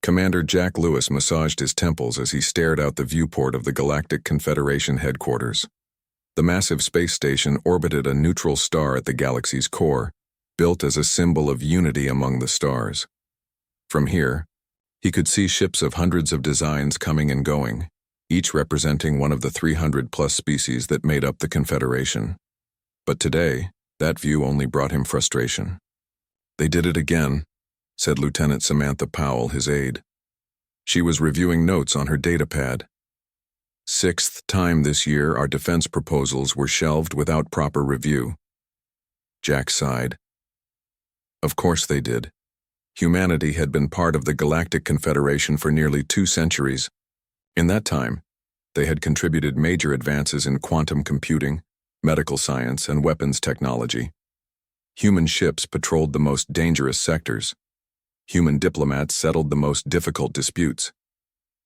Commander Jack Lewis massaged his temples as he stared out the viewport of the Galactic Confederation headquarters. The massive space station orbited a neutral star at the galaxy's core, built as a symbol of unity among the stars. From here, he could see ships of hundreds of designs coming and going, each representing one of the 300-plus species that made up the Confederation. But today, that view only brought him frustration. "They did it again," said Lieutenant Samantha Powell, his aide. She was reviewing notes on her datapad. "Sixth time this year our defense proposals were shelved without proper review." Jack sighed. Of course they did. Humanity had been part of the Galactic Confederation for nearly 2 centuries. In that time, they had contributed major advances in quantum computing, medical science, and weapons technology. Human ships patrolled the most dangerous sectors. Human diplomats settled the most difficult disputes.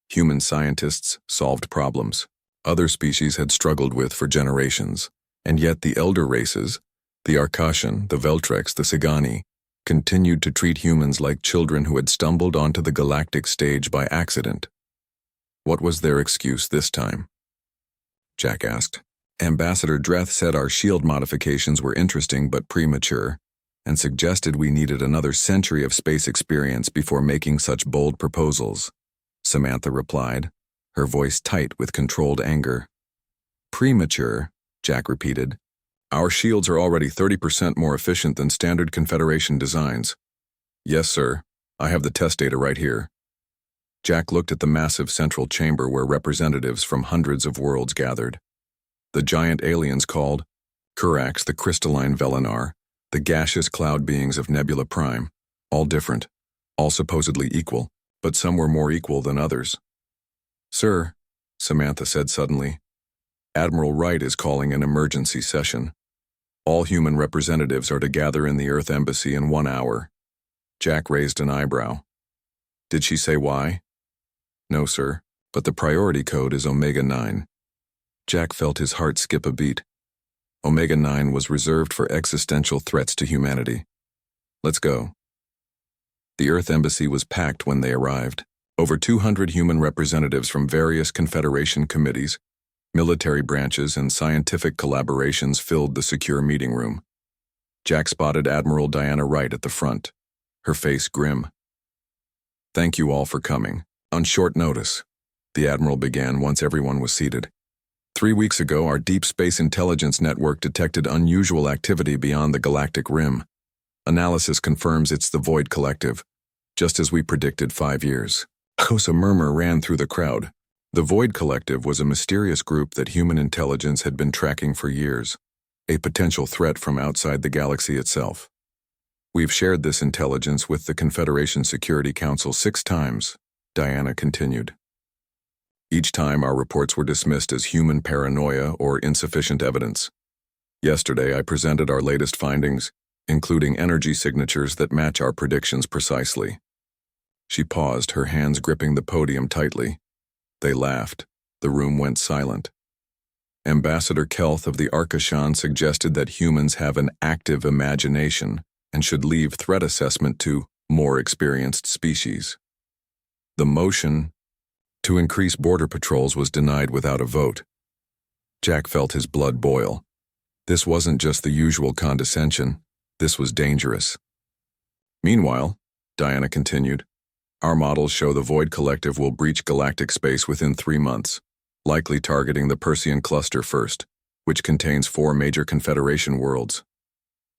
Human scientists solved problems other species had struggled with for generations, and yet the elder races, the Arcashan, the Veltrex, the Sigani, continued to treat humans like children who had stumbled onto the galactic stage by accident. What was their excuse this time? Jack asked. Ambassador Dreth said our shield modifications were interesting but premature, and suggested we needed another century of space experience before making such bold proposals, Samantha replied, her voice tight with controlled anger. Premature, Jack repeated. Our shields are already 30% more efficient than standard Confederation designs. Yes, sir. I have the test data right here. Jack looked at the massive central chamber where representatives from hundreds of worlds gathered. The giant aliens called Kurax, the crystalline Velinar, the gaseous cloud beings of Nebula Prime, all different, all supposedly equal, but some were more equal than others. Sir, Samantha said suddenly, Admiral Wright is calling an emergency session. All human representatives are to gather in the Earth Embassy in 1 hour. Jack raised an eyebrow. Did she say why? No, sir, but the priority code is Omega-9. Jack felt his heart skip a beat. Omega-9 was reserved for existential threats to humanity. Let's go. The Earth Embassy was packed when they arrived. Over 200 human representatives from various Confederation committees, military branches, and scientific collaborations filled the secure meeting room. Jack spotted Admiral Diana Wright at the front, her face grim. Thank you all for coming. On short notice, the Admiral began once everyone was seated. 3 weeks ago, our Deep Space Intelligence Network detected unusual activity beyond the galactic rim. Analysis confirms it's the Void Collective, just as we predicted 5 years. A murmur ran through the crowd. The Void Collective was a mysterious group that human intelligence had been tracking for years, a potential threat from outside the galaxy itself. We've shared this intelligence with the Confederation Security Council 6 times, Diana continued. Each time our reports were dismissed as human paranoia or insufficient evidence. Yesterday I presented our latest findings, including energy signatures that match our predictions precisely. She paused, her hands gripping the podium tightly. They laughed. The room went silent. Ambassador Kelth of the Arcashan suggested that humans have an active imagination and should leave threat assessment to more experienced species. The motion to increase border patrols was denied without a vote. Jack felt his blood boil. This wasn't just the usual condescension. This was dangerous. Meanwhile, Diana continued, our models show the Void Collective will breach galactic space within 3 months, likely targeting the Persean cluster first, which contains 4 major Confederation worlds.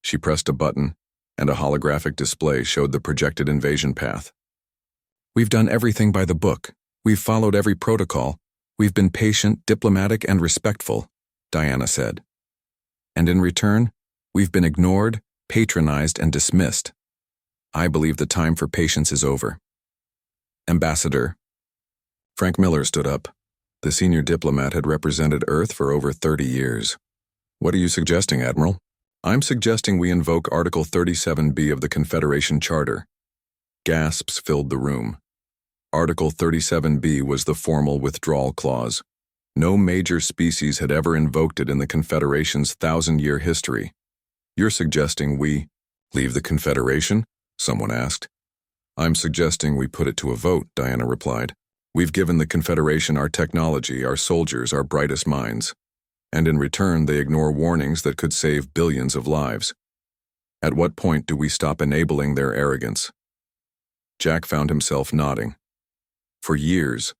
She pressed a button, and a holographic display showed the projected invasion path. We've done everything by the book. We've followed every protocol. We've been patient, diplomatic, and respectful, Diana said. And in return, we've been ignored, patronized, and dismissed. I believe the time for patience is over. Ambassador. Frank Miller stood up. The senior diplomat had represented Earth for over 30 years. What are you suggesting, Admiral? I'm suggesting we invoke Article 37B of the Confederation Charter. Gasps filled the room. Article 37B was the formal withdrawal clause. No major species had ever invoked it in the Confederation's 1,000-year history. You're suggesting we leave the Confederation? Someone asked. I'm suggesting we put it to a vote, Diana replied. We've given the Confederation our technology, our soldiers, our brightest minds. And in return, they ignore warnings that could save billions of lives. At what point do we stop enabling their arrogance? Jack found himself nodding. For years,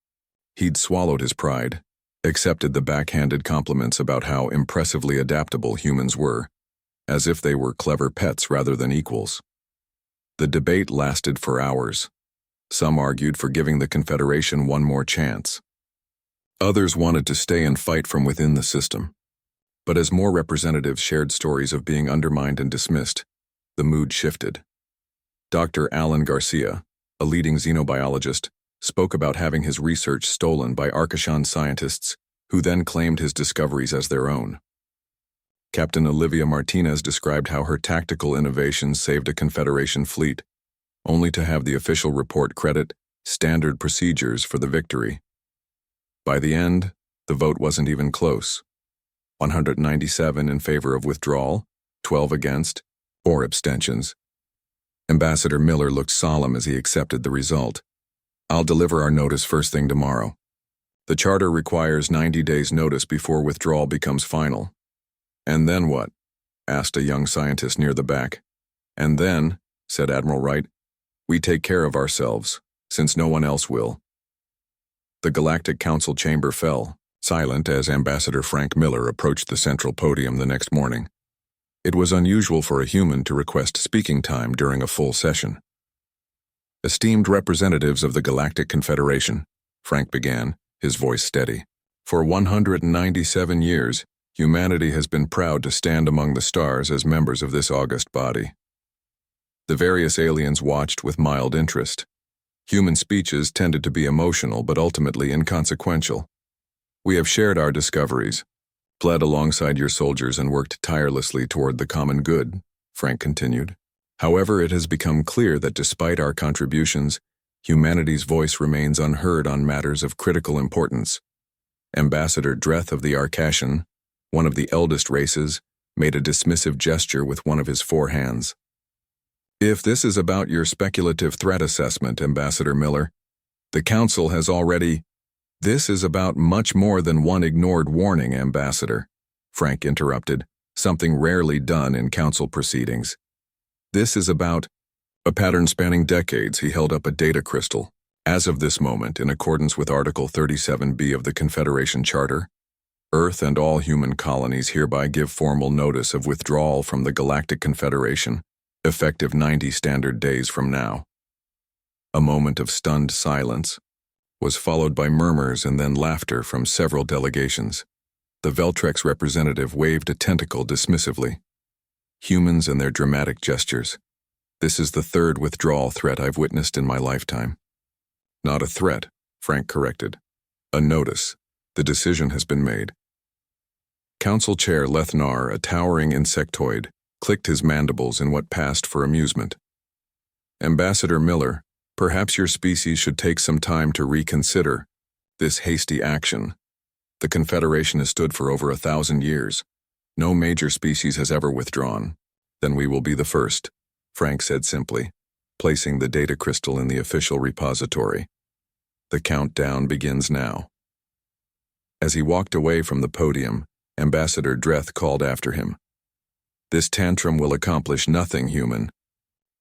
he'd swallowed his pride, accepted the backhanded compliments about how impressively adaptable humans were, as if they were clever pets rather than equals. The debate lasted for hours. Some argued for giving the Confederation one more chance. Others wanted to stay and fight from within the system. But as more representatives shared stories of being undermined and dismissed, the mood shifted. Dr. Alan Garcia, a leading xenobiologist, spoke about having his research stolen by Arcashan scientists who then claimed his discoveries as their own. Captain Olivia Martinez described how her tactical innovations saved a Confederation fleet, only to have the official report credit standard procedures for the victory. By the end, the vote wasn't even close. 197 in favor of withdrawal, 12 against, or abstentions. Ambassador Miller looked solemn as he accepted the result. I'll deliver our notice first thing tomorrow. The charter requires 90 days' notice before withdrawal becomes final. And then what? Asked a young scientist near the back. And then, said Admiral Wright, we take care of ourselves, since no one else will. The Galactic Council chamber fell, silent as Ambassador Frank Miller approached the central podium the next morning. It was unusual for a human to request speaking time during a full session. Esteemed representatives of the Galactic Confederation, Frank began, his voice steady. For 197 years, humanity has been proud to stand among the stars as members of this august body. The various aliens watched with mild interest. Human speeches tended to be emotional but ultimately inconsequential. We have shared our discoveries, bled alongside your soldiers and worked tirelessly toward the common good, Frank continued. However, it has become clear that despite our contributions, humanity's voice remains unheard on matters of critical importance. Ambassador Dreth of the Arcashan, one of the eldest races, made a dismissive gesture with one of his four hands. If this is about your speculative threat assessment, Ambassador Miller, the Council has already— This is about much more than one ignored warning, Ambassador, Frank interrupted, something rarely done in Council proceedings. This is about a pattern spanning decades. He held up a data crystal. As of this moment, in accordance with Article 37B of the Confederation Charter, Earth and all human colonies hereby give formal notice of withdrawal from the Galactic Confederation, effective 90 standard days from now. A moment of stunned silence was followed by murmurs and then laughter from several delegations. The Veltrex representative waved a tentacle dismissively. Humans and their dramatic gestures. This is the third withdrawal threat I've witnessed in my lifetime. Not a threat, Frank corrected. A notice. The decision has been made. Council Chair Lethnar, a towering insectoid, clicked his mandibles in what passed for amusement. Ambassador Miller, perhaps your species should take some time to reconsider this hasty action. The Confederation has stood for over 1,000 years. No major species has ever withdrawn. Then we will be the first, Frank said simply, placing the data crystal in the official repository. The countdown begins now. As he walked away from the podium, Ambassador Dreth called after him. This tantrum will accomplish nothing, human.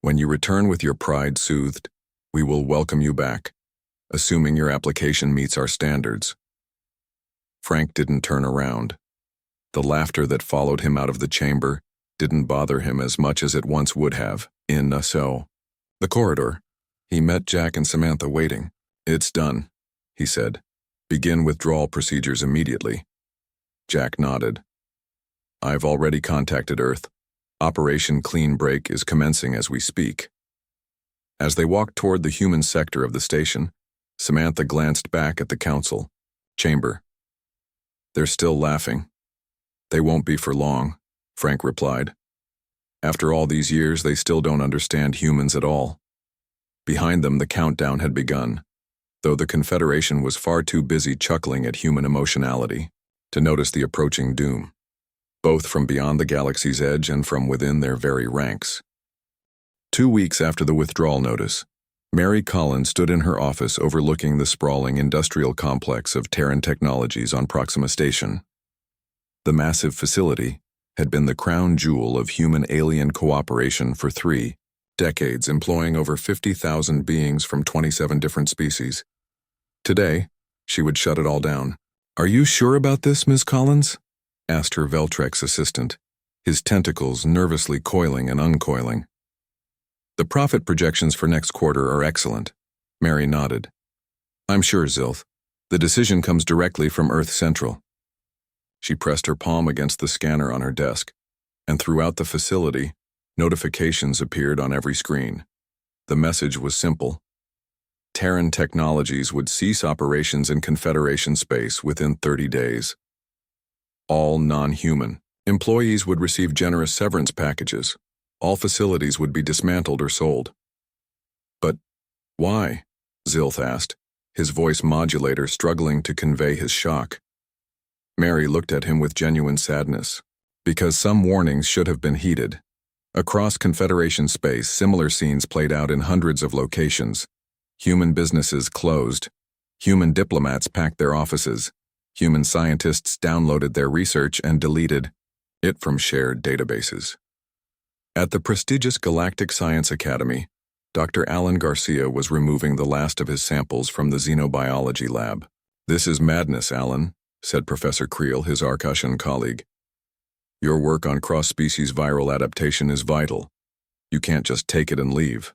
When you return with your pride soothed, we will welcome you back, assuming your application meets our standards. Frank didn't turn around. The laughter that followed him out of the chamber didn't bother him as much as it once would have, in the corridor. He met Jack and Samantha waiting. It's done, he said. Begin withdrawal procedures immediately. Jack nodded. I've already contacted Earth. Operation Clean Break is commencing as we speak. As they walked toward the human sector of the station, Samantha glanced back at the council chamber. They're still laughing. They won't be for long, Frank replied. After all these years, they still don't understand humans at all. Behind them, the countdown had begun, though the Confederation was far too busy chuckling at human emotionality to notice the approaching doom, both from beyond the galaxy's edge and from within their very ranks. 2 weeks after the withdrawal notice, Mary Collins stood in her office overlooking the sprawling industrial complex of Terran Technologies on Proxima Station. The massive facility had been the crown jewel of human-alien cooperation for 3 decades, employing over 50,000 beings from 27 different species. Today, she would shut it all down. "Are you sure about this, Ms. Collins?" asked her Veltrex assistant, his tentacles nervously coiling and uncoiling. "The profit projections for next quarter are excellent," Mary nodded. "I'm sure, Zilth. The decision comes directly from Earth Central." She pressed her palm against the scanner on her desk, and throughout the facility, notifications appeared on every screen. The message was simple. Terran Technologies would cease operations in Confederation space within 30 days. All non-human employees would receive generous severance packages. All facilities would be dismantled or sold. "But why?" Zilth asked, his voice modulator struggling to convey his shock. Mary looked at him with genuine sadness. "Because some warnings should have been heeded." Across Confederation space, similar scenes played out in hundreds of locations. Human businesses closed. Human diplomats packed their offices. Human scientists downloaded their research and deleted it from shared databases. At the prestigious Galactic Science Academy, Dr. Alan Garcia was removing the last of his samples from the xenobiology lab. "This is madness, Alan," said Professor Creel, his Arcushian colleague. "Your work on cross-species viral adaptation is vital. You can't just take it and leave."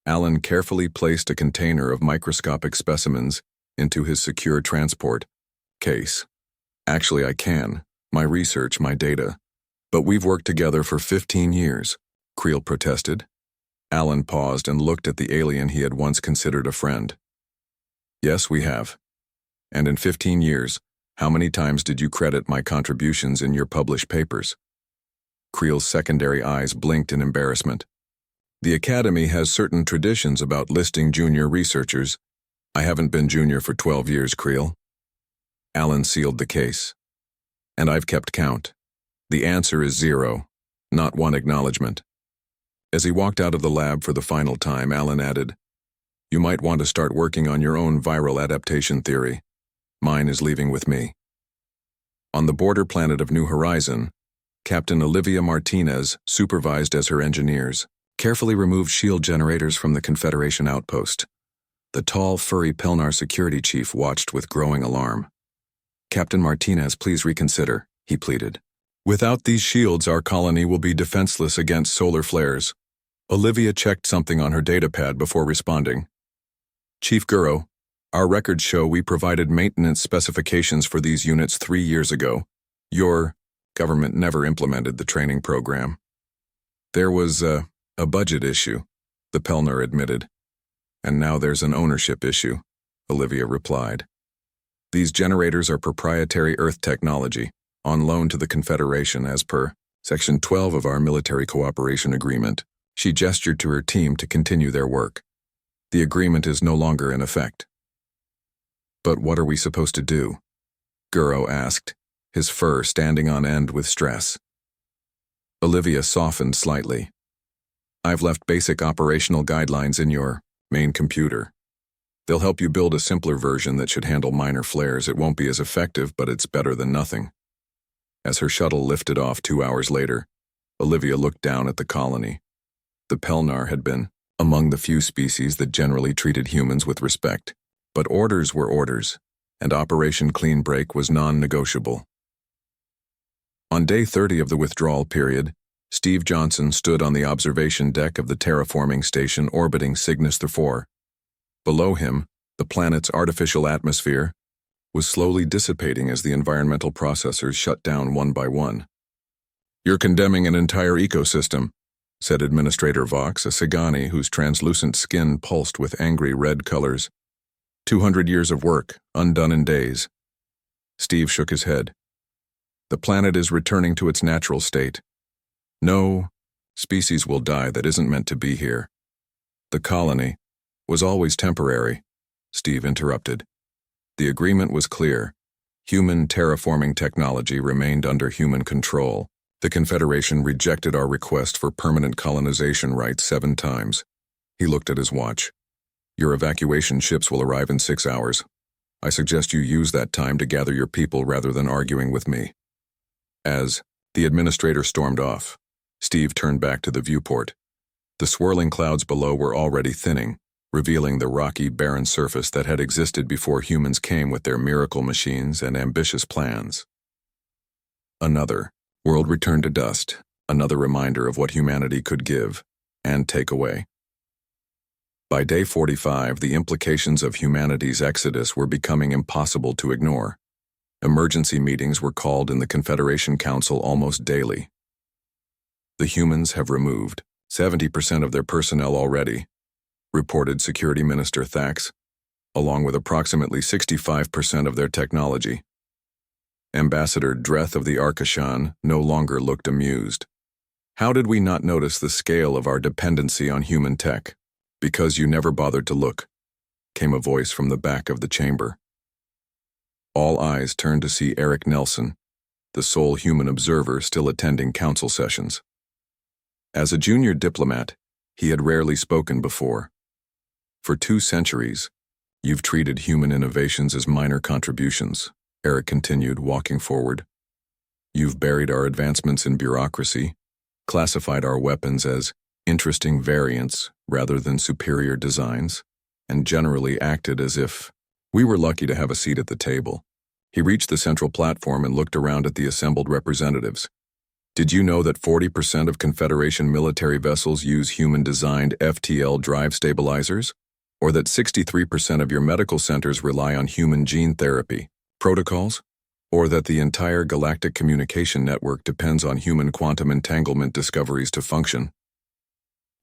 Alan carefully placed a container of microscopic specimens into his secure transport case. "Actually, I can. My research, my data. But we've worked together for 15 years, Creel protested. Alan paused and looked at the alien he had once considered a friend. "Yes, we have. And in 15 years, how many times did you credit my contributions in your published papers?" Creel's secondary eyes blinked in embarrassment. "The Academy has certain traditions about listing junior researchers. I haven't been junior for 12 years, Creel." Alan sealed the case. "And I've kept count. The answer is 0, not 1 acknowledgement." As he walked out of the lab for the final time, Alan added, "You might want to start working on your own viral adaptation theory. Mine is leaving with me." On the border planet of New Horizon, Captain Olivia Martinez, supervised as her engineers, carefully removed shield generators from the Confederation outpost. The tall, furry Pelnar security chief watched with growing alarm. "Captain Martinez, please reconsider," he pleaded. "Without these shields, our colony will be defenseless against solar flares." Olivia checked something on her datapad before responding. "Chief Guro, our records show we provided maintenance specifications for these units 3 years ago. Your government never implemented the training program." "There was a budget issue," the Pelnar admitted. "And now there's an ownership issue," Olivia replied. "These generators are proprietary Earth technology, on loan to the Confederation as per Section 12 of our military cooperation agreement." She gestured to her team to continue their work. "The agreement is no longer in effect." "But what are we supposed to do?" Guro asked, his fur standing on end with stress. Olivia softened slightly. "I've left basic operational guidelines in your main computer. They'll help you build a simpler version that should handle minor flares. It won't be as effective, but it's better than nothing." As her shuttle lifted off 2 hours later, Olivia looked down at the colony. The Pelnar had been among the few species that generally treated humans with respect, but orders were orders, and Operation Clean Break was non-negotiable. On day 30 of the withdrawal period, Steve Johnson stood on the observation deck of the terraforming station orbiting Cygnus IV. Below him, the planet's artificial atmosphere was slowly dissipating as the environmental processors shut down one by one. "You're condemning an entire ecosystem," said Administrator Vox, a Sagani whose translucent skin pulsed with angry red colors. 200 years of work, undone in days." Steve shook his head. "The planet is returning to its natural state. No species will die that isn't meant to be here. The colony was always temporary," Steve interrupted. "The agreement was clear. Human terraforming technology remained under human control. The Confederation rejected our request for permanent colonization rights 7 times. He looked at his watch. Your evacuation ships will arrive in 6 hours. I suggest you use that time to gather your people rather than arguing with me. As the administrator stormed off, Steve turned back to the viewport. The swirling clouds below were already thinning, revealing the rocky, barren surface that had existed before humans came with their miracle machines and ambitious plans. Another world returned to dust, another reminder of what humanity could give and take away. By day 45, the implications of humanity's exodus were becoming impossible to ignore. Emergency meetings were called in the Confederation Council almost daily. The humans have removed 70% of their personnel already, reported Security Minister Thax, along with approximately 65% of their technology. Ambassador Dreth of the Arkashan no longer looked amused. How did we not notice the scale of our dependency on human tech? Because you never bothered to look, came a voice from the back of the chamber. All eyes turned to see Eric Nelson, the sole human observer still attending council sessions. As a junior diplomat, he had rarely spoken before. For 2 centuries, you've treated human innovations as minor contributions, Eric continued, walking forward. You've buried our advancements in bureaucracy, classified our weapons as interesting variants rather than superior designs, and generally acted as if we were lucky to have a seat at the table. He reached the central platform and looked around at the assembled representatives. Did you know that 40% of Confederation military vessels use human-designed FTL drive stabilizers? Or that 63% of your medical centers rely on human gene therapy protocols? Or that the entire galactic communication network depends on human quantum entanglement discoveries to function?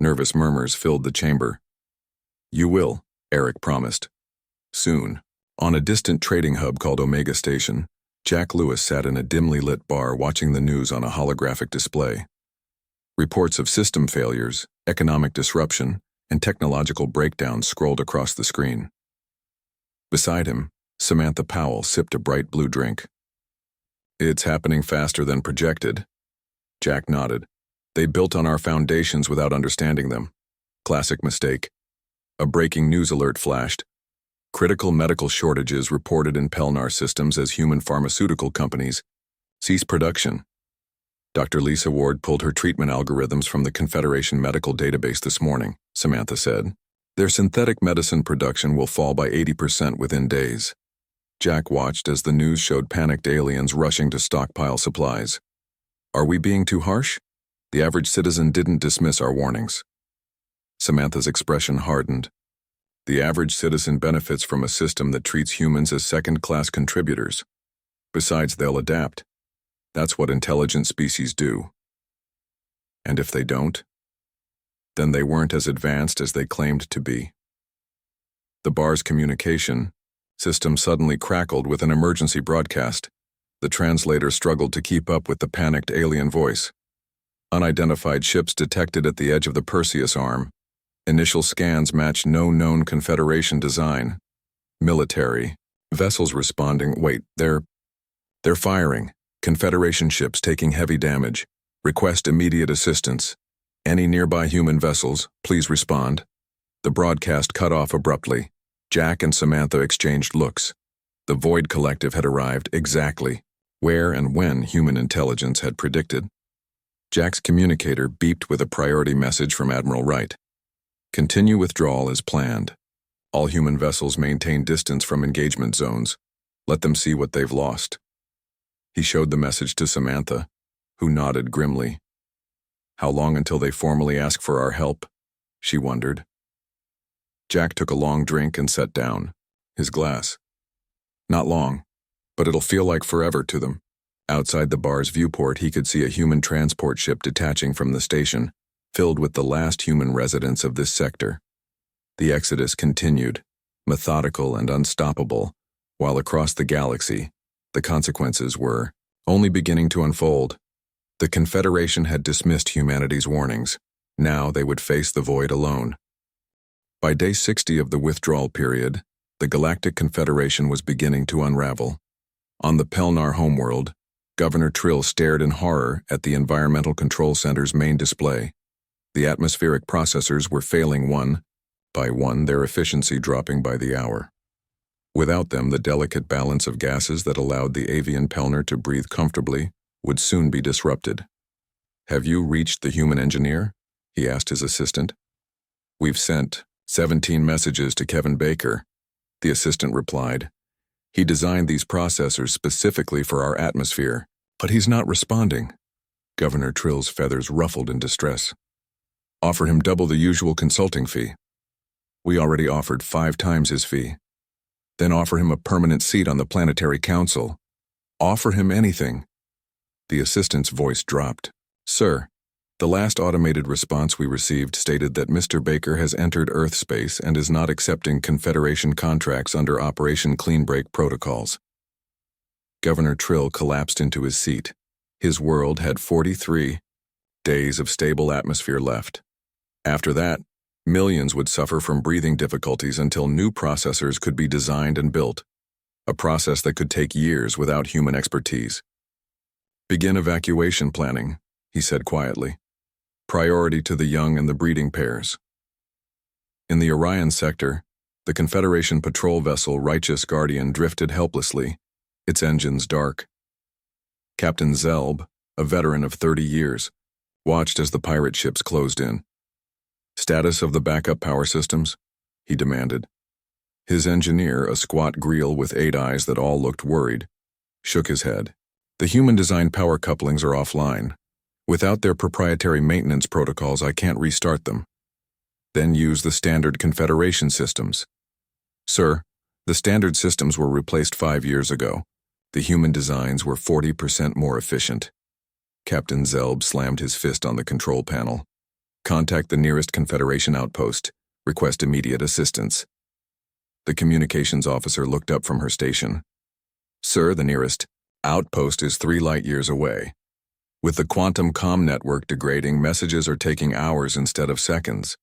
Nervous murmurs filled the chamber. You will, Eric promised. Soon. On a distant trading hub called Omega Station, Jack Lewis sat in a dimly lit bar watching the news on a holographic display. Reports of system failures, economic disruption, and technological breakdowns scrolled across the screen. Beside him, Samantha Powell sipped a bright blue drink. It's happening faster than projected. Jack nodded. They built on our foundations without understanding them. Classic mistake. A breaking news alert flashed. Critical medical shortages reported in Pelnar systems as human pharmaceutical companies cease production. Dr. Lisa Ward pulled her treatment algorithms from the Confederation medical database this morning, Samantha said. Their synthetic medicine production will fall by 80% within days. Jack watched as the news showed panicked aliens rushing to stockpile supplies. Are we being too harsh? The average citizen didn't dismiss our warnings. Samantha's expression hardened. The average citizen benefits from a system that treats humans as second-class contributors. Besides, they'll adapt. That's what intelligent species do. And if they don't, then they weren't as advanced as they claimed to be. The bar's communication system suddenly crackled with an emergency broadcast. The translator struggled to keep up with the panicked alien voice. Unidentified ships detected at the edge of the Perseus arm. Initial scans matched no known Confederation design. Military. Vessels responding. Wait, they're firing. Confederation ships taking heavy damage. Request immediate assistance. Any nearby human vessels, please respond. The broadcast cut off abruptly. Jack and Samantha exchanged looks. The Void Collective had arrived exactly where and when human intelligence had predicted. Jack's communicator beeped with a priority message from Admiral Wright. Continue withdrawal as planned. All human vessels maintain distance from engagement zones. Let them see what they've lost. He showed the message to Samantha, who nodded grimly. How long until they formally ask for our help? She wondered. Jack took a long drink and sat down, his glass. Not long, but it'll feel like forever to them. Outside the bar's viewport, he could see a human transport ship detaching from the station, filled with the last human residents of this sector. The exodus continued, methodical and unstoppable, while across the galaxy, the consequences were only beginning to unfold. The Confederation had dismissed humanity's warnings. Now they would face the void alone. By day 60 of the withdrawal period, the Galactic Confederation was beginning to unravel. On the Pelnar homeworld, Governor Trill stared in horror at the Environmental Control Center's main display. The atmospheric processors were failing one by one, their efficiency dropping by the hour. Without them, the delicate balance of gases that allowed the avian Pelner to breathe comfortably would soon be disrupted. "Have you reached the human engineer?" he asked his assistant. "We've sent 17 messages to Kevin Baker," the assistant replied. "He designed these processors specifically for our atmosphere, but he's not responding." Governor Trill's feathers ruffled in distress. "Offer him double the usual consulting fee." "We already offered 5 times his fee." "Then offer him a permanent seat on the Planetary Council. Offer him anything." The assistant's voice dropped. "Sir, the last automated response we received stated that Mr. Baker has entered Earth space and is not accepting Confederation contracts under Operation Clean Break protocols." Governor Trill collapsed into his seat. His world had 43 days of stable atmosphere left. After that, millions would suffer from breathing difficulties until new processors could be designed and built, a process that could take years without human expertise. "Begin evacuation planning," he said quietly. "Priority to the young and the breeding pairs." In the Orion sector, the Confederation patrol vessel Righteous Guardian drifted helplessly, its engines dark. Captain Zelb, a veteran of 30 years, watched as the pirate ships closed in. "Status of the backup power systems?" he demanded. His engineer, a squat greel with 8 eyes that all looked worried, shook his head. "The human-designed power couplings are offline. Without their proprietary maintenance protocols, I can't restart them." "Then use the standard Confederation systems." "Sir, the standard systems were replaced 5 years ago. The human designs were 40% more efficient." Captain Zelb slammed his fist on the control panel. "Contact the nearest Confederation outpost. Request immediate assistance." The communications officer looked up from her station. "Sir, the nearest outpost is 3 light-years away. With the quantum comm network degrading, messages are taking hours instead of seconds."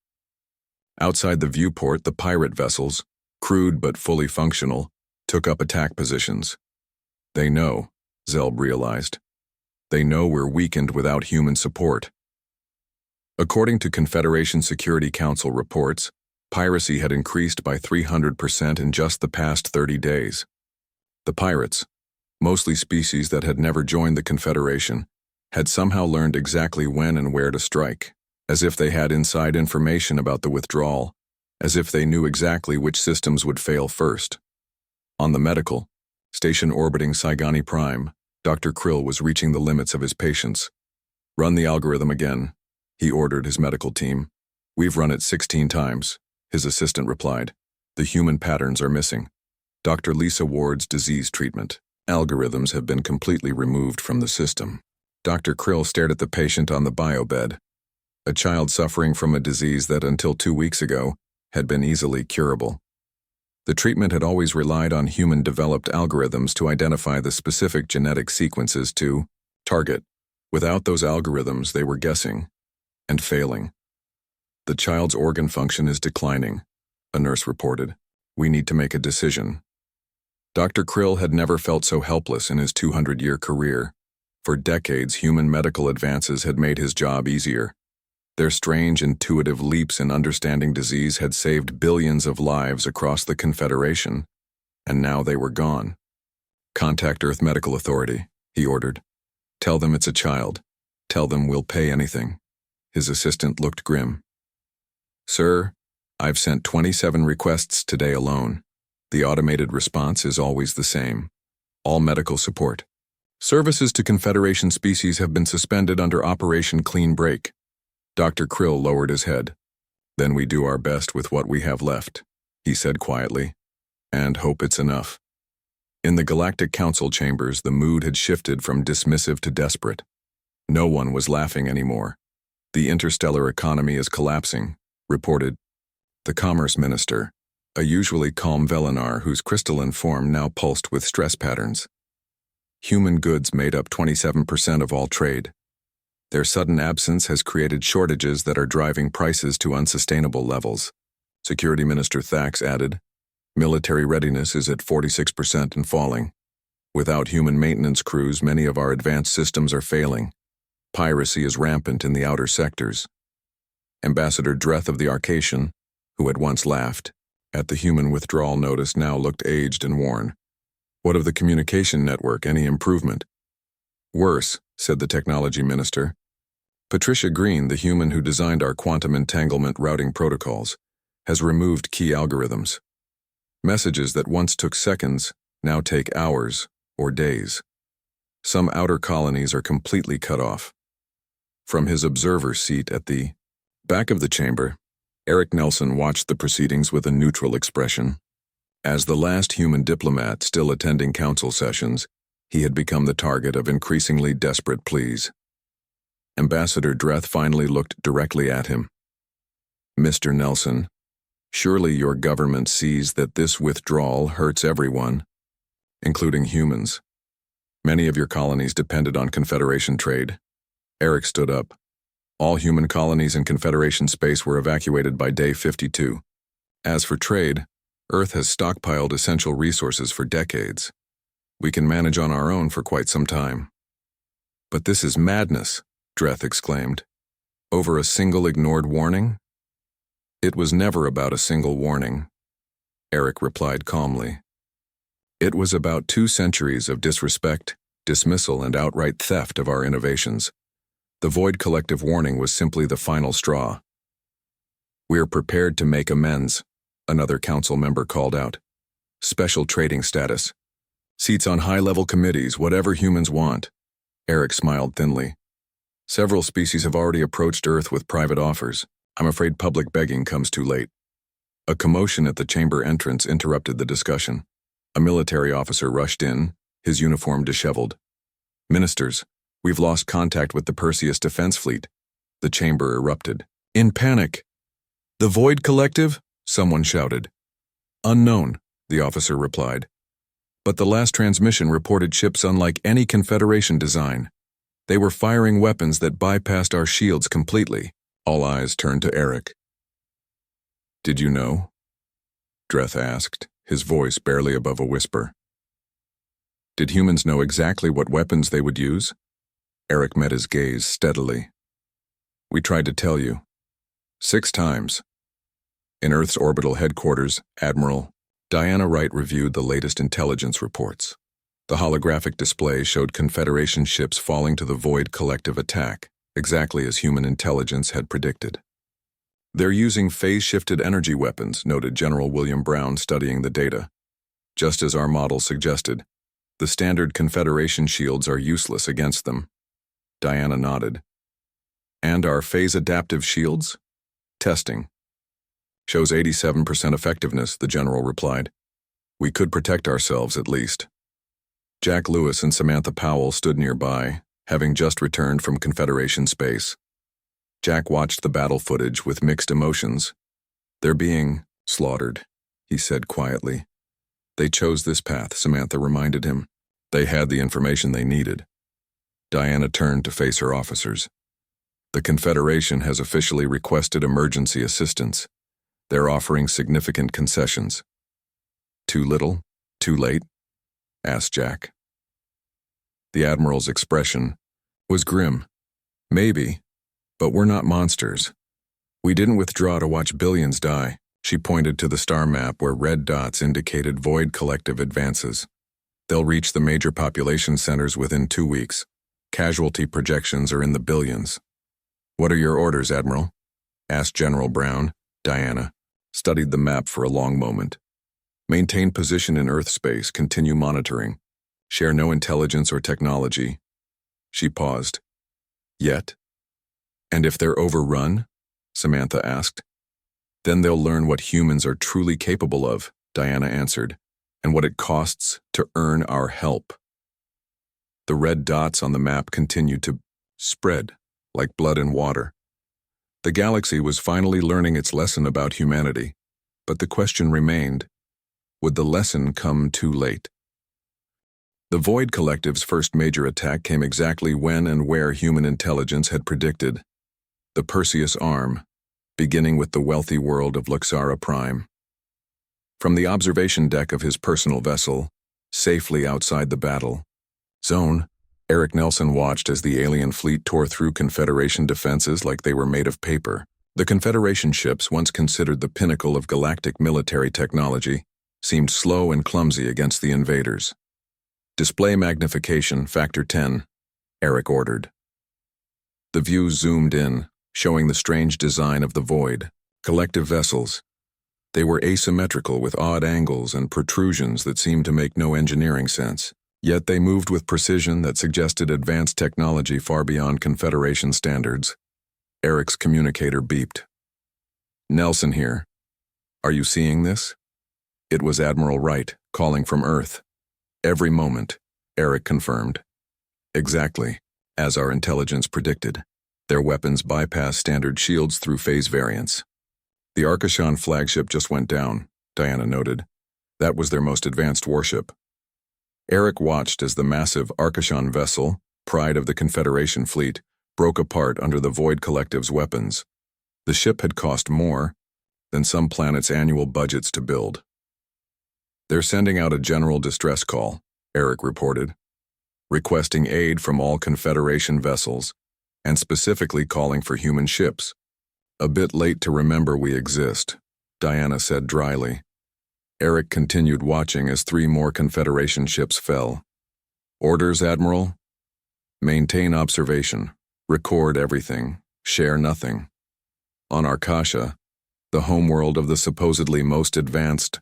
Outside the viewport, the pirate vessels, crude but fully functional, took up attack positions. "They know," Zelb realized. "They know we're weakened without human support." According to Confederation Security Council reports, piracy had increased by 300% in just the past 30 days. The pirates, mostly species that had never joined the Confederation, had somehow learned exactly when and where to strike, as if they had inside information about the withdrawal, as if they knew exactly which systems would fail first. On the medical station orbiting Saigani Prime, Dr. Krill was reaching the limits of his patience. "Run the algorithm again," he ordered his medical team. "We've run it 16 times, his assistant replied. "The human patterns are missing." Dr. Lisa Ward's disease treatment algorithms have been completely removed from the system. Dr. Krill stared at the patient on the biobed, a child suffering from a disease that until 2 weeks ago had been easily curable. The treatment had always relied on human-developed algorithms to identify the specific genetic sequences to target. Without those algorithms, they were guessing and failing. "The child's organ function is declining," a nurse reported. "We need to make a decision." Dr. Krill had never felt so helpless in his 200-year career. For decades, human medical advances had made his job easier. Their strange, intuitive leaps in understanding disease had saved billions of lives across the Confederation, and now they were gone. "Contact Earth Medical Authority," he ordered. "Tell them it's a child. Tell them we'll pay anything." His assistant looked grim. "Sir, I've sent 27 requests today alone. The automated response is always the same. All medical support. Services to Confederation species have been suspended under Operation Clean Break." Dr. Krill lowered his head. "Then we do our best with what we have left," he said quietly, "and hope it's enough." In the Galactic Council chambers, the mood had shifted from dismissive to desperate. No one was laughing anymore. "The interstellar economy is collapsing," reported the Commerce Minister, a usually calm Velinar whose crystalline form now pulsed with stress patterns. Human goods made up 27% of all trade. Their sudden absence has created shortages that are driving prices to unsustainable levels. Security Minister Thax added, "Military readiness is at 46% and falling. Without human maintenance crews, many of our advanced systems are failing. Piracy is rampant in the outer sectors." Ambassador Dreth of the Arcatian, who had once laughed at the human withdrawal notice, now looked aged and worn. What of the communication network? Any improvement? Worse, said the technology minister. Patricia Green, the human who designed our quantum entanglement routing protocols, has removed key algorithms. Messages that once took seconds now take hours or days. Some outer colonies are completely cut off. From his observer seat at the back of the chamber, Eric Nelson watched the proceedings with a neutral expression. As the last human diplomat still attending council sessions, he had become the target of increasingly desperate pleas. Ambassador Dreth finally looked directly at him. Mr. Nelson, surely your government sees that this withdrawal hurts everyone, including humans. Many of your colonies depended on Confederation trade. Eric stood up. All human colonies in Confederation space were evacuated by day 52. As for trade, Earth has stockpiled essential resources for decades. We can manage on our own for quite some time. But this is madness, Dreth exclaimed. Over a single ignored warning? It was never about a single warning, Eric replied calmly. It was about 2 centuries of disrespect, dismissal, and outright theft of our innovations. The Void Collective warning was simply the final straw. We're prepared to make amends, another council member called out. Special trading status. Seats on high-level committees, whatever humans want. Eric smiled thinly. Several species have already approached Earth with private offers. I'm afraid public begging comes too late. A commotion at the chamber entrance interrupted the discussion. A military officer rushed in, his uniform disheveled. Ministers, we've lost contact with the Perseus Defense Fleet. The chamber erupted. In panic. The Void Collective? Someone shouted. Unknown, the officer replied. But the last transmission reported ships unlike any Confederation design. They were firing weapons that bypassed our shields completely. All eyes turned to Eric. Did you know? Dreth asked, his voice barely above a whisper. Did humans know exactly what weapons they would use? Eric met his gaze steadily. We tried to tell you. 6 times. In Earth's orbital headquarters, Admiral Diana Wright reviewed the latest intelligence reports. The holographic display showed Confederation ships falling to the Void Collective attack, exactly as human intelligence had predicted. They're using phase-shifted energy weapons, noted General William Brown, studying the data. Just as our model suggested, the standard Confederation shields are useless against them. Diana nodded. And our phase-adaptive shields? Testing. Shows 87% effectiveness, the general replied. We could protect ourselves at least. Jack Lewis and Samantha Powell stood nearby, having just returned from Confederation space. Jack watched the battle footage with mixed emotions. They're being slaughtered, he said quietly. They chose this path, Samantha reminded him. They had the information they needed. Diana turned to face her officers. The Confederation has officially requested emergency assistance. They're offering significant concessions. Too little? Too late? Asked Jack. The Admiral's expression was grim. Maybe, but we're not monsters. We didn't withdraw to watch billions die. She pointed to the star map where red dots indicated Void Collective advances. They'll reach the major population centers within 2 weeks. Casualty projections are in the billions. What are your orders, Admiral? Asked General Brown. Diana studied the map for a long moment. Maintain position in Earth space, continue monitoring. Share no intelligence or technology. She paused. Yet? And if they're overrun? Samantha asked. Then they'll learn what humans are truly capable of, Diana answered, and what it costs to earn our help. The red dots on the map continued to spread like blood in water. The galaxy was finally learning its lesson about humanity, but the question remained, would the lesson come too late? The Void Collective's first major attack came exactly when and where human intelligence had predicted. The Perseus Arm, beginning with the wealthy world of Luxara Prime. From the observation deck of his personal vessel, safely outside the battle zone, Eric Nelson watched as the alien fleet tore through Confederation defenses like they were made of paper. The Confederation ships, once considered the pinnacle of galactic military technology, seemed slow and clumsy against the invaders. Display magnification, factor 10, Eric ordered. The view zoomed in, showing the strange design of the void. Collective vessels. They were asymmetrical with odd angles and protrusions that seemed to make no engineering sense. Yet they moved with precision that suggested advanced technology far beyond Confederation standards. Eric's communicator beeped. Nelson here. Are you seeing this? It was Admiral Wright, calling from Earth. Every moment, Eric confirmed. Exactly, as our intelligence predicted. Their weapons bypass standard shields through phase variants. The Arcachon flagship just went down, Diana noted. That was their most advanced warship. Eric watched as the massive Arcachon vessel, pride of the Confederation fleet, broke apart under the Void Collective's weapons. The ship had cost more than some planets' annual budgets to build. They're sending out a general distress call, Eric reported, requesting aid from all Confederation vessels, and specifically calling for human ships. A bit late to remember we exist, Diana said dryly. Eric continued watching as 3 more Confederation ships fell. Orders, Admiral? Maintain observation. Record everything. Share nothing. On Arcasha, the homeworld of the supposedly most advanced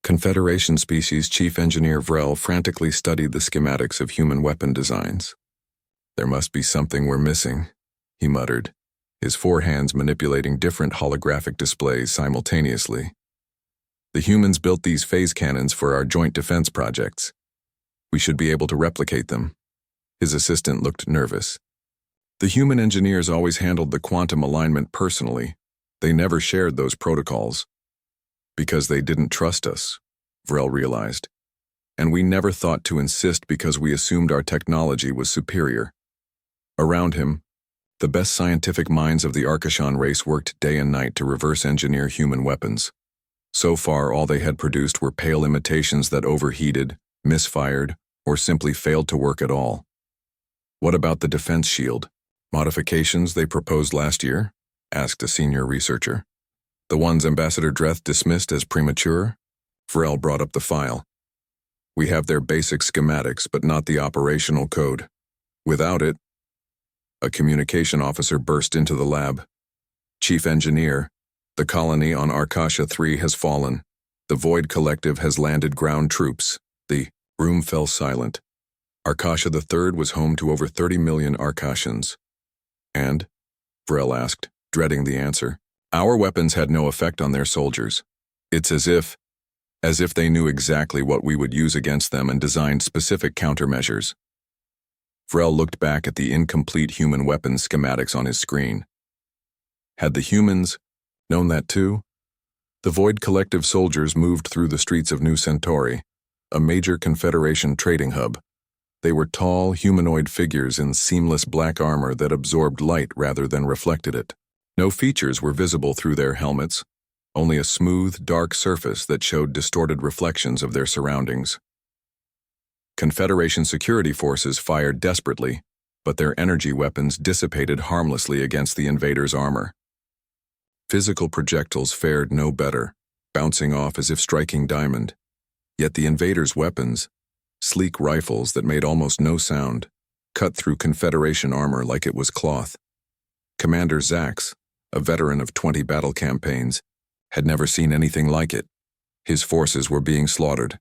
Confederation species, Chief Engineer Vrel frantically studied the schematics of human weapon designs. There must be something we're missing, he muttered, his 4 hands manipulating different holographic displays simultaneously. The humans built these phase cannons for our joint defense projects. We should be able to replicate them. His assistant looked nervous. The human engineers always handled the quantum alignment personally. They never shared those protocols. Because they didn't trust us, Vrel realized. And we never thought to insist because we assumed our technology was superior. Around him, the best scientific minds of the Arcachon race worked day and night to reverse engineer human weapons. So far, all they had produced were pale imitations that overheated, misfired, or simply failed to work at all. What about the defense shield? Modifications they proposed last year? Asked a senior researcher. The ones Ambassador Dreth dismissed as premature? Vrel brought up the file. We have their basic schematics, but not the operational code. Without it, a communication officer burst into the lab. Chief Engineer, the colony on Arcasha 3 has fallen. The Void Collective has landed ground troops. The room fell silent. Arcasha III was home to over 30 million Arcashans. And? Vrel asked, dreading the answer. Our weapons had no effect on their soldiers. It's as if they knew exactly what we would use against them and designed specific countermeasures. Vrel looked back at the incomplete human weapons schematics on his screen. Had the humans known that too? The Void Collective soldiers moved through the streets of New Centauri, a major Confederation trading hub. They were tall, humanoid figures in seamless black armor that absorbed light rather than reflected it. No features were visible through their helmets, only a smooth, dark surface that showed distorted reflections of their surroundings. Confederation security forces fired desperately, but their energy weapons dissipated harmlessly against the invaders' armor. Physical projectiles fared no better, bouncing off as if striking diamond. Yet the invaders' weapons, sleek rifles that made almost no sound, cut through Confederation armor like it was cloth. Commander Zax, a veteran of 20 battle campaigns, had never seen anything like it. His forces were being slaughtered.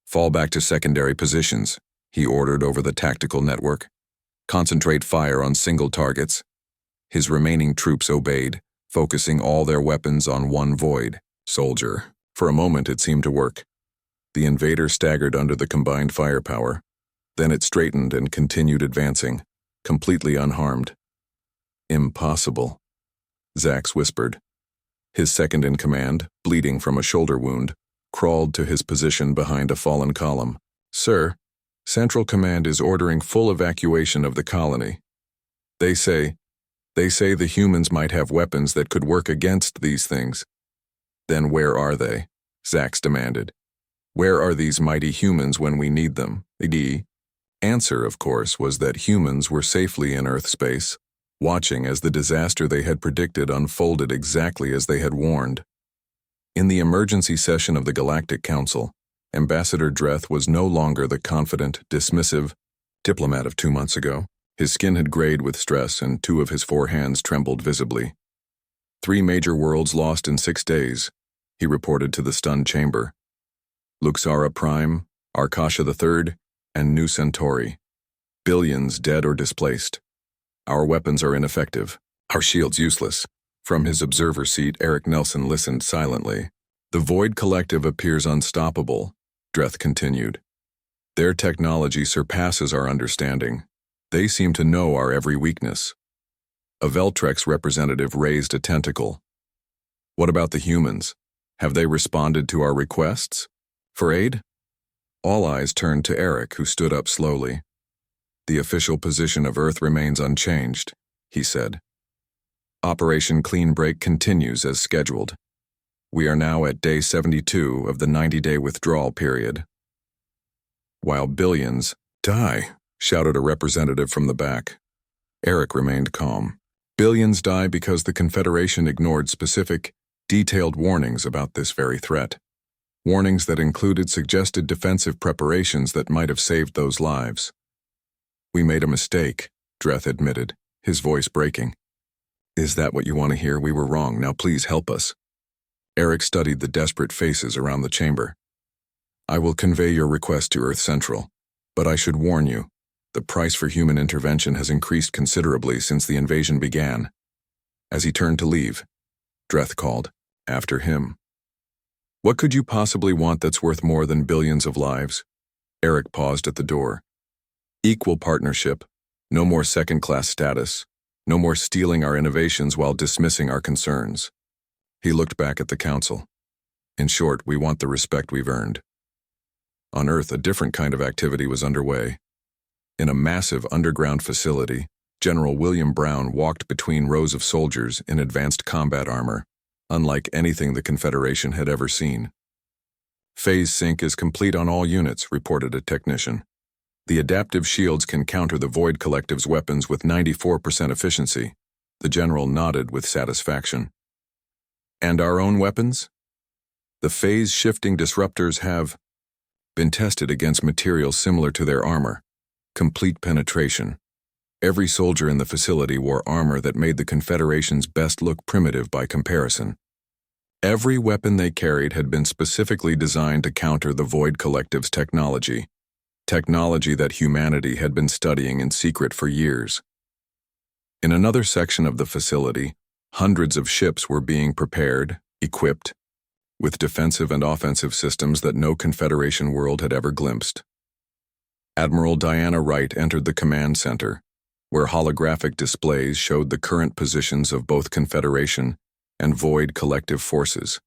Fall back to secondary positions, he ordered over the tactical network. Concentrate fire on single targets. His remaining troops obeyed, focusing all their weapons on one void soldier. For a moment it seemed to work. The invader staggered under the combined firepower. Then it straightened and continued advancing, completely unharmed. Impossible, Zax whispered. His second-in-command, bleeding from a shoulder wound, crawled to his position behind a fallen column. Sir, Central Command is ordering full evacuation of the colony. They say the humans might have weapons that could work against these things. Then where are they? Zax demanded. Where are these mighty humans when we need them? The answer, of course, was that humans were safely in Earth space. watching as the disaster they had predicted unfolded exactly as they had warned. In the emergency session of the Galactic Council, Ambassador Dreth was no longer the confident, dismissive diplomat of 2 months ago. His skin had grayed with stress and 2 of his 4 hands trembled visibly. 3 major worlds lost in 6 days, he reported to the stunned chamber. Luxara Prime, Arkasha III, and New Centauri. Billions dead or displaced. Our weapons are ineffective. Our shields useless. From his observer seat, Eric Nelson listened silently. The Void Collective appears unstoppable, Dreth continued. Their technology surpasses our understanding. They seem to know our every weakness. A Veltrex representative raised a tentacle. What about the humans? Have they responded to our requests? For aid? All eyes turned to Eric, who stood up slowly. The official position of Earth remains unchanged, he said. Operation Clean Break continues as scheduled. We are now at day 72 of the 90-day withdrawal period. While billions die, shouted a representative from the back. Eric remained calm. Billions die because the Confederation ignored specific, detailed warnings about this very threat. Warnings that included suggested defensive preparations that might have saved those lives. We made a mistake, Dreth admitted, his voice breaking. Is that what you want to hear? We were wrong. Now please help us. Eric studied the desperate faces around the chamber. I will convey your request to Earth Central, but I should warn you, the price for human intervention has increased considerably since the invasion began. As he turned to leave, Dreth called, after him. What could you possibly want that's worth more than billions of lives? Eric paused at the door. Equal partnership, no more second-class status, no more stealing our innovations while dismissing our concerns. He looked back at the council. In short, we want the respect we've earned. On Earth, a different kind of activity was underway. In a massive underground facility, General William Brown walked between rows of soldiers in advanced combat armor, unlike anything the Confederation had ever seen. Phase sync is complete on all units, reported a technician. The adaptive shields can counter the Void Collective's weapons with 94% efficiency. The general nodded with satisfaction. And our own weapons? The phase-shifting disruptors have been tested against materials similar to their armor. Complete penetration. Every soldier in the facility wore armor that made the Confederation's best look primitive by comparison. Every weapon they carried had been specifically designed to counter the Void Collective's technology. Technology that humanity had been studying in secret for years. In another section of the facility, hundreds of ships were being prepared, equipped, with defensive and offensive systems that no Confederation world had ever glimpsed. Admiral Diana Wright entered the command center, where holographic displays showed the current positions of both Confederation and Void Collective forces.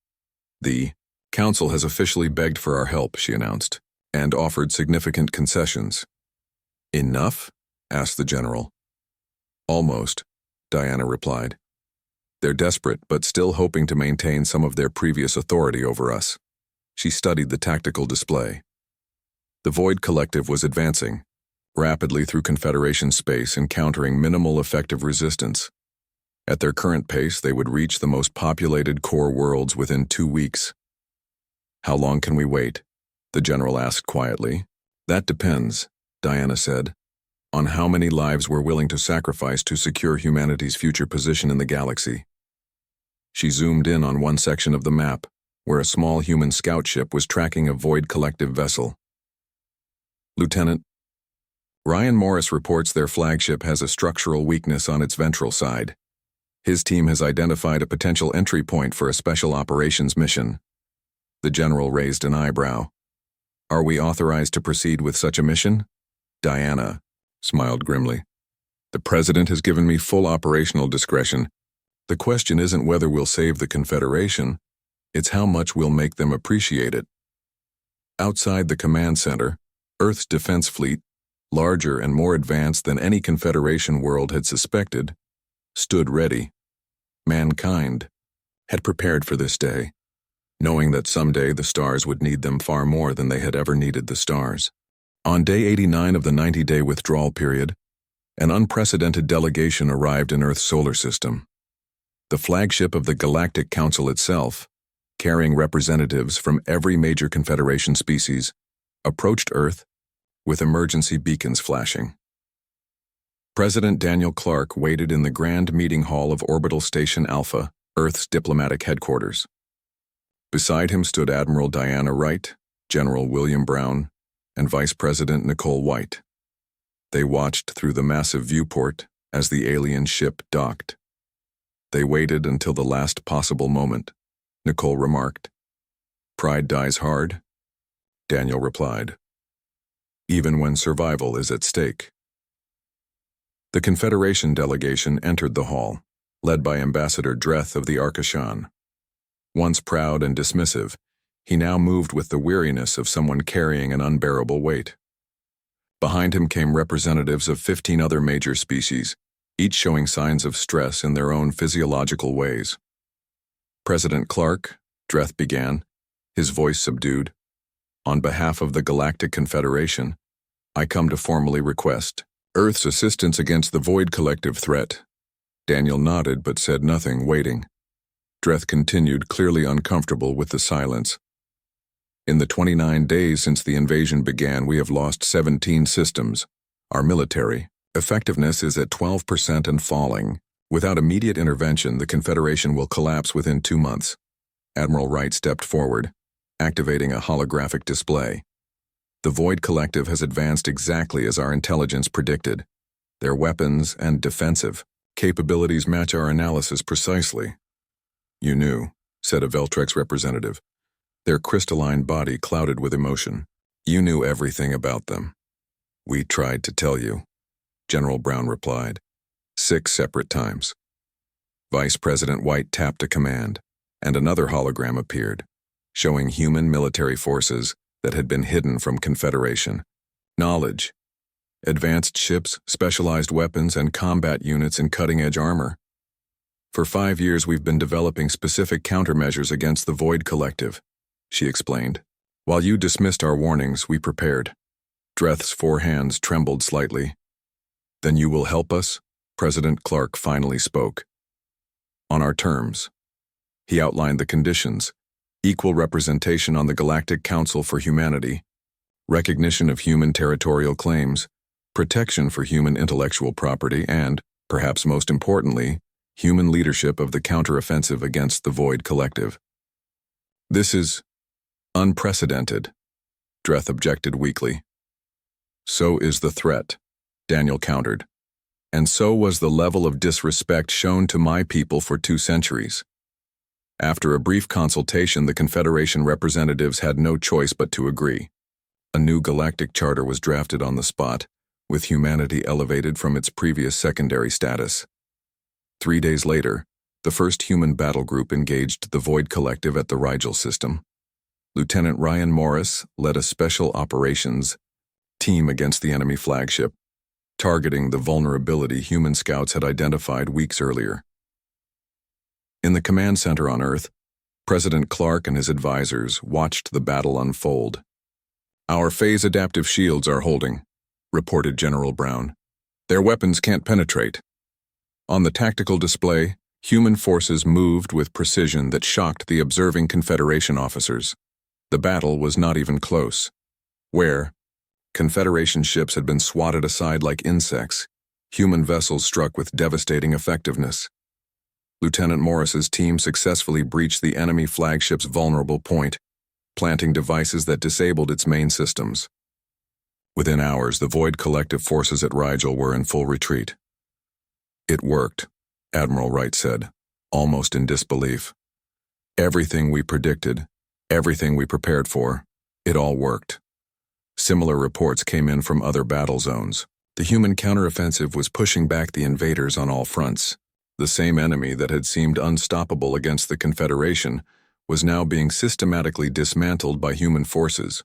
The Council has officially begged for our help, she announced, and offered significant concessions. Enough? Asked the general. Almost, Diana replied. They're desperate, but still hoping to maintain some of their previous authority over us. She studied the tactical display. The Void Collective was advancing, rapidly through Confederation space, encountering minimal effective resistance. At their current pace, they would reach the most populated core worlds within 2 weeks. How long can we wait? The general asked quietly. That depends, Diana said, on how many lives we're willing to sacrifice to secure humanity's future position in the galaxy. She zoomed in on one section of the map, where a small human scout ship was tracking a Void Collective vessel. Lieutenant, Ryan Morris reports their flagship has a structural weakness on its ventral side. His team has identified a potential entry point for a special operations mission. The general raised an eyebrow. Are we authorized to proceed with such a mission? Diana smiled grimly. The President has given me full operational discretion. The question isn't whether we'll save the Confederation, it's how much we'll make them appreciate it. Outside the command center, Earth's defense fleet, larger and more advanced than any Confederation world had suspected, stood ready. Mankind had prepared for this day, knowing that someday the stars would need them far more than they had ever needed the stars. On day 89 of the 90-day withdrawal period, An unprecedented delegation arrived in Earth's solar system. The flagship of the Galactic Council itself, carrying representatives from every major Confederation species, approached Earth with emergency beacons flashing. President Daniel Clark waited in the grand meeting hall of Orbital Station Alpha, Earth's diplomatic headquarters. Beside him stood Admiral Diana Wright, General William Brown, and Vice President Nicole White. They watched through the massive viewport as the alien ship docked. They waited until the last possible moment. Nicole remarked. "Pride dies hard," Daniel replied, "even when survival is at stake." The Confederation delegation entered the hall, led by Ambassador Dreth of the Arcashan. Once proud and dismissive, he now moved with the weariness of someone carrying an unbearable weight. Behind him came representatives of 15 other major species, each showing signs of stress in their own physiological ways. "President Clark," Dreth began, his voice subdued, "on behalf of the Galactic Confederation, I come to formally request Earth's assistance against the Void Collective threat." Daniel nodded but said nothing, waiting. Dreth continued, clearly uncomfortable with the silence. "In the 29 days since the invasion began, we have lost 17 systems. Our military effectiveness is at 12% and falling. Without immediate intervention, the Confederation will collapse within 2 months." Admiral Wright stepped forward, activating a holographic display. "The Void Collective has advanced exactly as our intelligence predicted. Their weapons and defensive capabilities match our analysis precisely." "You knew," said a Veltrex representative, their crystalline body clouded with emotion. "You knew everything about them." "We tried to tell you," General Brown replied, 6 separate times. Vice President White tapped a command, and another hologram appeared, showing human military forces that had been hidden from Confederation knowledge, advanced ships, specialized weapons, and combat units in cutting-edge armor. "For 5 years we've been developing specific countermeasures against the Void Collective," she explained. "While you dismissed our warnings, we prepared." Dreth's 4 hands trembled slightly. "Then you will help us?" President Clark finally spoke. "On our terms." He outlined the conditions: equal representation on the Galactic Council for Humanity, recognition of human territorial claims, protection for human intellectual property, and, perhaps most importantly, human leadership of the counteroffensive against the Void Collective. "This is unprecedented," Dreth objected weakly. "So is the threat," Daniel countered. "And so was the level of disrespect shown to my people for 2 centuries. After a brief consultation, the Confederation representatives had no choice but to agree. A new galactic charter was drafted on the spot, with humanity elevated from its previous secondary status. 3 days later, the first human battle group engaged the Void Collective at the Rigel system. Lieutenant Ryan Morris led a special operations team against the enemy flagship, targeting the vulnerability human scouts had identified weeks earlier. In the command center on Earth, President Clark and his advisors watched the battle unfold. "Our phase-adaptive shields are holding," reported General Brown. "Their weapons can't penetrate." On the tactical display, human forces moved with precision that shocked the observing Confederation officers. The battle was not even close. Where Confederation ships had been swatted aside like insects, human vessels struck with devastating effectiveness. Lieutenant Morris's team successfully breached the enemy flagship's vulnerable point, planting devices that disabled its main systems. Within hours, the Void Collective forces at Rigel were in full retreat. "It worked," Admiral Wright said, almost in disbelief. "Everything we predicted, everything we prepared for, it all worked." Similar reports came in from other battle zones. The human counteroffensive was pushing back the invaders on all fronts. The same enemy that had seemed unstoppable against the Confederation was now being systematically dismantled by human forces.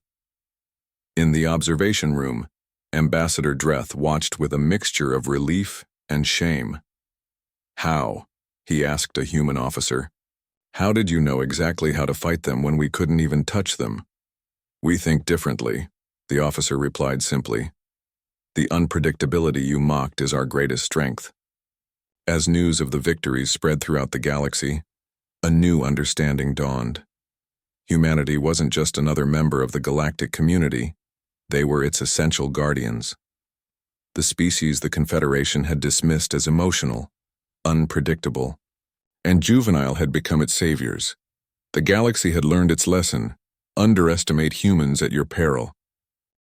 In the observation room, Ambassador Dreth watched with a mixture of relief and shame. "How?" he asked a human officer. "How did you know exactly how to fight them when we couldn't even touch them?" "We think differently," the officer replied simply. The unpredictability you mocked is our greatest strength. As news of the victories spread throughout the galaxy, a new understanding dawned. Humanity wasn't just another member of the galactic community, they were its essential guardians. The species the Confederation had dismissed as emotional, unpredictable, and juvenile had become its saviors. The galaxy had learned its lesson: underestimate humans at your peril.